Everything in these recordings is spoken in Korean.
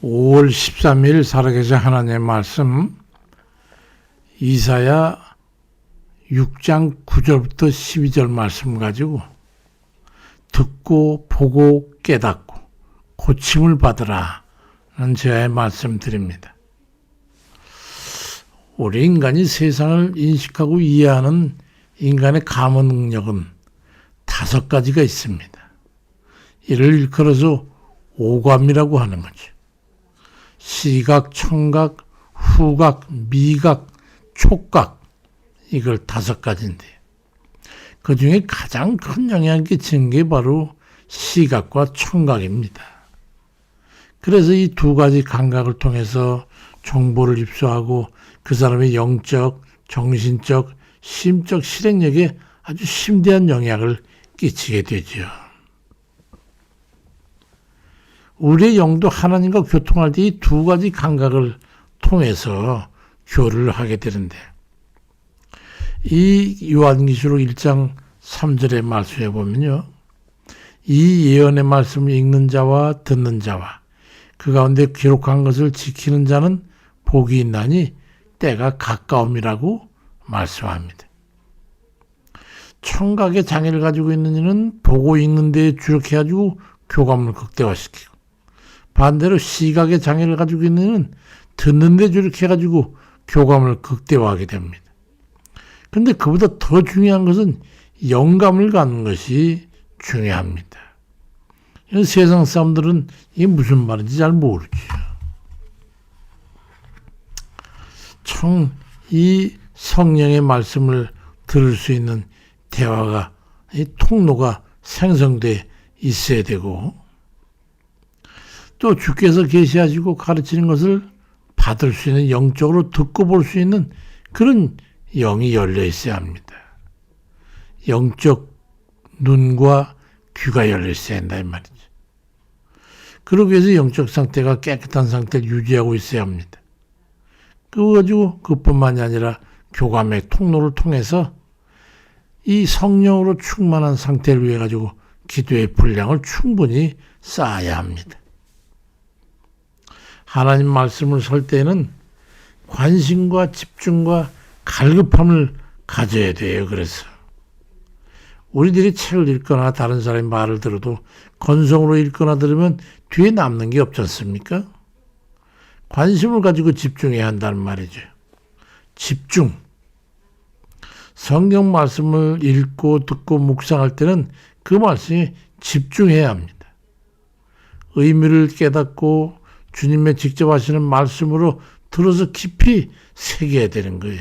5월 13일 살아계신 하나님의 말씀 이사야 6장 9절부터 12절 말씀 가지고 듣고 보고 깨닫고 고침을 받으라 는 제의 말씀 드립니다. 우리 인간이 세상을 인식하고 이해하는 인간의 감언 능력은 5가지가 있습니다. 이를 일컬어서 오감이라고 하는 거죠. 시각, 청각, 후각, 미각, 촉각, 이걸 5가지인데 그 중에 가장 큰 영향을 끼치는 게 바로 시각과 청각입니다. 그래서 이 2가지 감각을 통해서 정보를 입수하고 그 사람의 영적, 정신적, 심적 실행력에 아주 심대한 영향을 끼치게 되죠. 우리의 영도 하나님과 교통할 때 이 2가지 감각을 통해서 교류를 하게 되는데 이 요한계시록 1장 3절의 말씀에 보면요. 이 예언의 말씀을 읽는 자와 듣는 자와 그 가운데 기록한 것을 지키는 자는 복이 있나니 때가 가까움이라고 말씀합니다. 청각의 장애를 가지고 있는 이는 보고 읽는 데에 주력해가지고 교감을 극대화시키고 반대로 시각의 장애를 가지고 있는 이는 듣는 데 주력해가지고 교감을 극대화하게 됩니다. 그런데 그보다 더 중요한 것은 영감을 갖는 것이 중요합니다. 세상 사람들은 이게 무슨 말인지 잘 모르죠. 이 성령의 말씀을 들을 수 있는 대화가, 이 통로가 생성돼 있어야 되고 또 주께서 계시하시고 가르치는 것을 받을 수 있는 영적으로 듣고 볼 수 있는 그런 영이 열려 있어야 합니다. 영적 눈과 귀가 열려 있어야 한다 이 말이죠. 그러기 위해서 영적 상태가 깨끗한 상태를 유지하고 있어야 합니다. 그거 가지고 그뿐만이 아니라 교감의 통로를 통해서 이 성령으로 충만한 상태를 위해 가지고 기도의 분량을 충분히 쌓아야 합니다. 하나님 말씀을 설 때에는 관심과 집중과 갈급함을 가져야 돼요. 그래서 우리들이 책을 읽거나 다른 사람의 말을 들어도 건성으로 읽거나 들으면 뒤에 남는 게 없지 않습니까? 관심을 가지고 집중해야 한다는 말이죠. 집중. 성경 말씀을 읽고 듣고 묵상할 때는 그 말씀에 집중해야 합니다. 의미를 깨닫고 주님의 직접 하시는 말씀으로 들어서 깊이 새겨야 되는 거예요.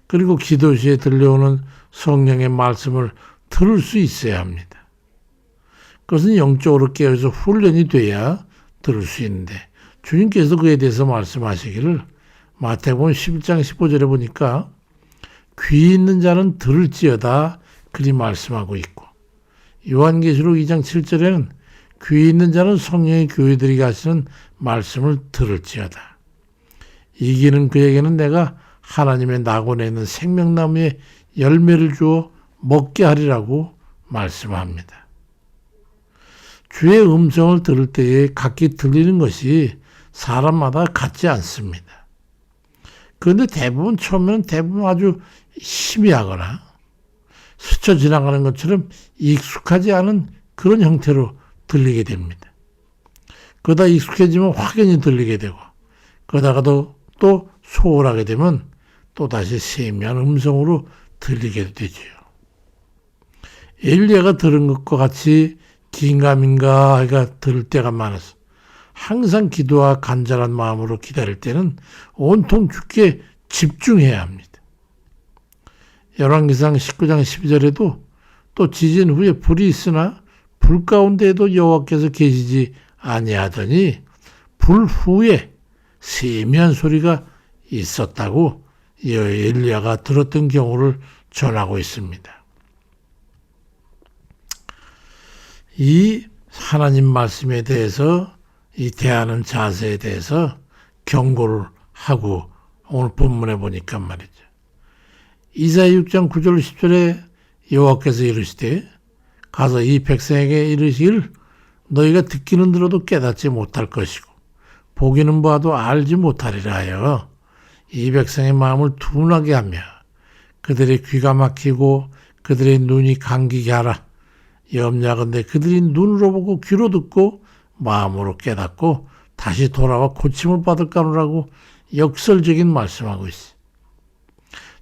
그리고 기도 시에 들려오는 성령의 말씀을 들을 수 있어야 합니다. 그것은 영적으로 깨어서 훈련이 돼야 들을 수 있는데 주님께서 그에 대해서 말씀하시기를 마태복음 11장 15절에 보니까 귀 있는 자는 들을지어다 그리 말씀하고 있고 요한계시록 2장 7절에는 귀 있는 자는 성령의 교회들이 하시는 말씀을 들을지어다. 이기는 그에게는 내가 하나님의 낙원에 있는 생명나무의 열매를 주어 먹게 하리라고 말씀합니다. 주의 음성을 들을 때에 각기 들리는 것이 사람마다 같지 않습니다. 그런데 처음에는 대부분 아주 희미하거나 스쳐 지나가는 것처럼 익숙하지 않은 그런 형태로 들리게 됩니다. 그러다 익숙해지면 확연히 들리게 되고 그러다가도 또 소홀하게 되면 또다시 세미한 음성으로 들리게 되죠. 엘리야가 들은 것과 같이 긴가민가 하가 들을 때가 많아서 항상 기도와 간절한 마음으로 기다릴 때는 온통 주께 집중해야 합니다. 열왕기상 19장 12절에도 또 지진 후에 불이 있으나 불 가운데에도 여호와께서 계시지 아니하더니 불 후에 세미한 소리가 있었다고 엘리야가 들었던 경우를 전하고 있습니다. 이 하나님 말씀에 대해서 이 대하는 자세에 대해서 경고를 하고 오늘 본문에 보니까 말이죠. 이사야 6장 9절 10절에 여호와께서 이르시되 가서 이 백성에게 이르시기를 너희가 듣기는 들어도 깨닫지 못할 것이고 보기는 봐도 알지 못하리라 하여 이 백성의 마음을 둔하게 하며 그들의 귀가 막히고 그들의 눈이 감기게 하라. 염려하건대 그들이 눈으로 보고 귀로 듣고 마음으로 깨닫고 다시 돌아와 고침을 받을까 하노라고 역설적인 말씀하고 있어.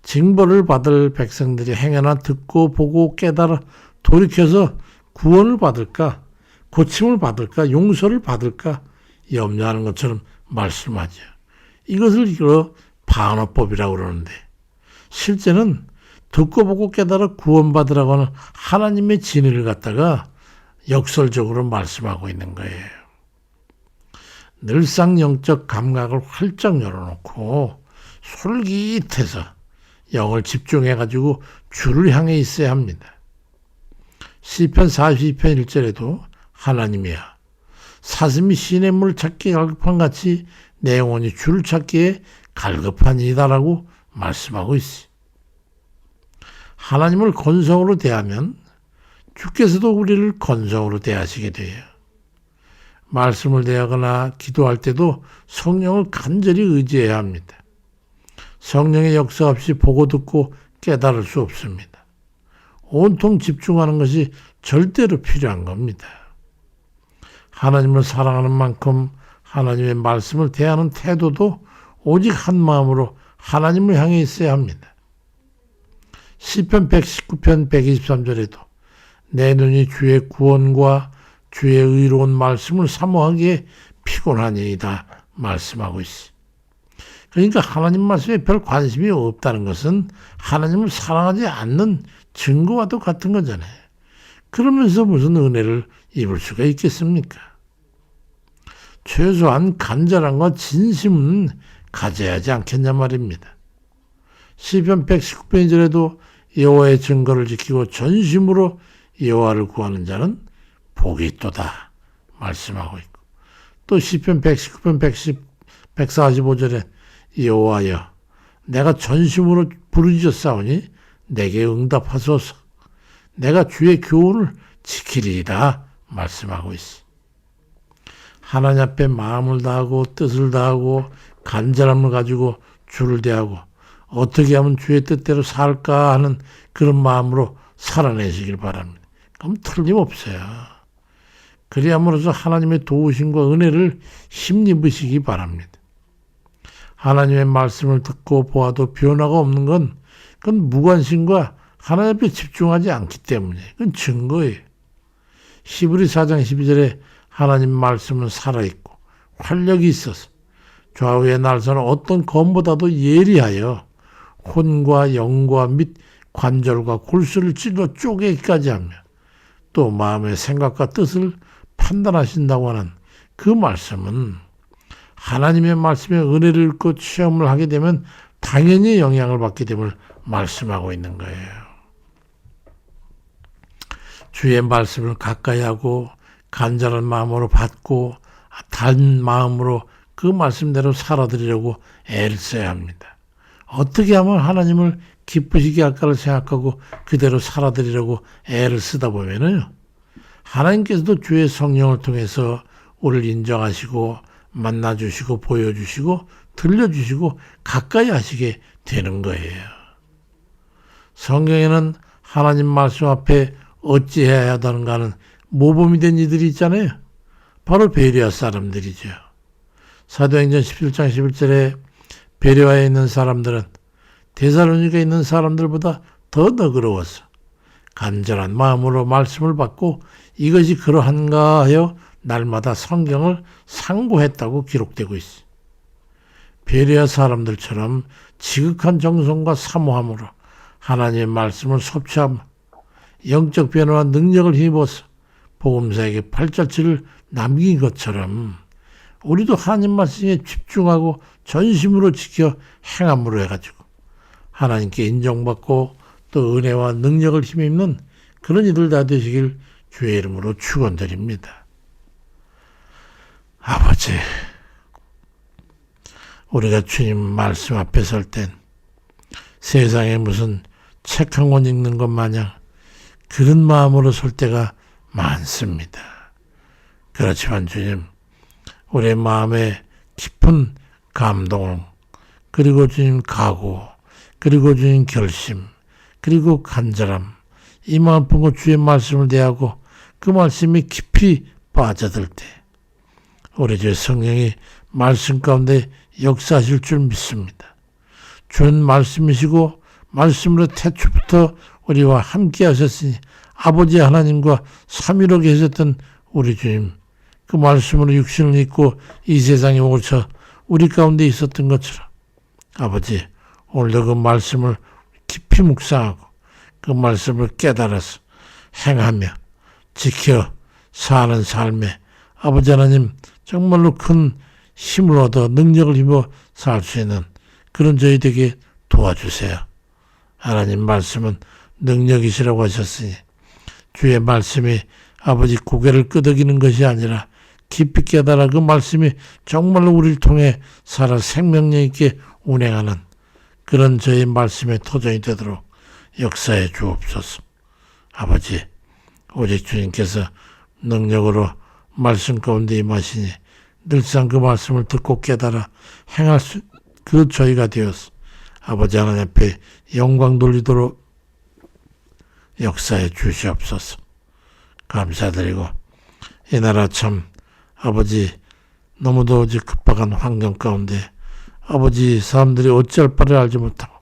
징벌을 받을 백성들이 행여나 듣고 보고 깨달아 돌이켜서 구원을 받을까, 고침을 받을까, 용서를 받을까 염려하는 것처럼 말씀하죠. 이것을 이끌어 반어법이라고 그러는데 실제는 듣고 보고 깨달아 구원받으라고 하는 하나님의 진리를 갖다가 역설적으로 말씀하고 있는 거예요. 늘상 영적 감각을 활짝 열어놓고 솔깃해서 영을 집중해가지고 주를 향해 있어야 합니다. 시편 42편 1절에도 하나님이야 사슴이 시냇물 찾기에 갈급한 같이 내 영혼이 주를 찾기에 갈급하니이다라고 말씀하고 있어요. 하나님을 건성으로 대하면 주께서도 우리를 건성으로 대하시게 돼요. 말씀을 대하거나 기도할 때도 성령을 간절히 의지해야 합니다. 성령의 역사 없이 보고 듣고 깨달을 수 없습니다. 온통 집중하는 것이 절대로 필요한 겁니다. 하나님을 사랑하는 만큼 하나님의 말씀을 대하는 태도도 오직 한 마음으로 하나님을 향해 있어야 합니다. 시편 119편 123절에도 내 눈이 주의 구원과 주의 의로운 말씀을 사모하기에 피곤하니이다 말씀하고 있어. 그러니까 하나님 말씀에 별 관심이 없다는 것은 하나님을 사랑하지 않는 증거와도 같은 거잖아요. 그러면서 무슨 은혜를 입을 수가 있겠습니까? 최소한 간절함과 진심은 가져야 하지 않겠냐 말입니다. 시편 119편 2절에도 여호와의 증거를 지키고 전심으로 여호와를 구하는 자는 복이 있도다 말씀하고 있고 또 시편 119편 145절에 여호와여 내가 전심으로 부르짖었사오니 내게 응답하소서 내가 주의 교훈을 지키리이다 말씀하고 있어. 하나님 앞에 마음을 다하고 뜻을 다하고 간절함을 가지고 주를 대하고 어떻게 하면 주의 뜻대로 살까 하는 그런 마음으로 살아내시길 바랍니다. 그럼 틀림없어요. 그리함으로써 하나님의 도우심과 은혜를 힘입으시기 바랍니다. 하나님의 말씀을 듣고 보아도 변화가 없는 건 그건 무관심과 하나님 앞에 집중하지 않기 때문에 그건 증거예요. 히브리 4장 12절에 하나님 말씀은 살아있고 활력이 있어서 좌우의 날서는 어떤 검보다도 예리하여 혼과 영과 및 관절과 골수를 찔러 쪼개기까지 하며 또 마음의 생각과 뜻을 판단하신다고 하는 그 말씀은 하나님의 말씀에 은혜를 읽고 체험을 하게 되면 당연히 영향을 받게 됨을 말씀하고 있는 거예요. 주의 말씀을 가까이 하고 간절한 마음으로 받고 단 마음으로 그 말씀대로 살아드리려고 애를 써야 합니다. 어떻게 하면 하나님을 기쁘시게 할까를 생각하고 그대로 살아드리려고 애를 쓰다 보면은 하나님께서도 주의 성령을 통해서 우리를 인정하시고 만나주시고 보여주시고 들려주시고 가까이 하시게 되는 거예요. 성경에는 하나님 말씀 앞에 어찌해야 하던가 하는 모범이 된 이들이 있잖아요. 바로 베레아 사람들이죠. 사도행전 17장 11절에 베레아에 있는 사람들은 데살로니가에 있는 사람들보다 더 너그러워서 간절한 마음으로 말씀을 받고 이것이 그러한가 하여 날마다 성경을 상고했다고 기록되고 있어요. 베레아 사람들처럼 지극한 정성과 사모함으로 하나님의 말씀을 섭취하며 영적 변화와 능력을 힘입어서 복음사에게 팔자취를 남긴 것처럼 우리도 하나님 말씀에 집중하고 전심으로 지켜 행함으로 해가지고 하나님께 인정받고 또 은혜와 능력을 힘입는 그런 이들 다 되시길 주의 이름으로 축원드립니다. 아버지, 우리가 주님 말씀 앞에 설 땐 세상에 무슨 책 한 권 읽는 것 마냥 그런 마음으로 설 때가 많습니다. 그렇지만 주님, 우리의 마음에 깊은 감동을, 그리고 주님 각오, 그리고 주님 결심, 그리고 간절함, 이 마음 품고 주의 말씀을 대하고 그 말씀이 깊이 빠져들 때 우리 주 성령이 말씀 가운데 역사하실 줄 믿습니다. 주는 말씀이시고 말씀으로 태초부터 우리와 함께 하셨으니 아버지 하나님과 삼위로 계셨던 우리 주님, 그 말씀으로 육신을 입고 이 세상에 오셔 우리 가운데 있었던 것처럼 아버지, 오늘도 그 말씀을 깊이 묵상하고 그 말씀을 깨달아서 행하며 지켜 사는 삶에 아버지 하나님 정말로 큰 힘을 얻어 능력을 입어 살 수 있는 그런 저희 되게 도와주세요. 하나님 말씀은 능력이시라고 하셨으니 주의 말씀이 아버지 고개를 끄덕이는 것이 아니라 깊이 깨달아 그 말씀이 정말로 우리를 통해 살아 생명력 있게 운행하는 그런 저희 말씀의 토종이 되도록 역사해 주옵소서. 아버지, 오직 주님께서 능력으로 말씀 가운데 임하시니 늘상 그 말씀을 듣고 깨달아 행할 수 그 저희가 되어서 아버지 하나님 앞에 영광 돌리도록 역사해 주시옵소서. 감사드리고 이 나라 참 아버지 너무도 급박한 환경 가운데 아버지 사람들이 어찌할 바를 알지 못하고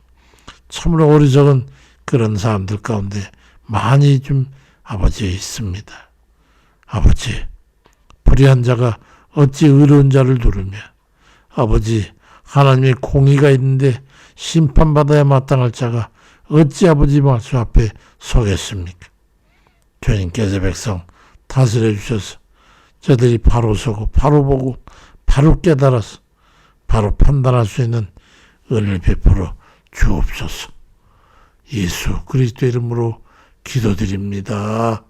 참으로 어리석은 그런 사람들 가운데 많이 좀 아버지 있습니다. 아버지, 불의한 자가 어찌 의로운 자를 누르며 아버지 하나님의 공의가 있는데 심판받아야 마땅할 자가 어찌 아버지 말씀 앞에 서겠습니까? 주님께서 백성 다스려 주셔서 저들이 바로 서고 바로 보고 바로 깨달아서 바로 판단할 수 있는 은혜를 베풀어 주옵소서. 예수 그리스도 이름으로 기도드립니다.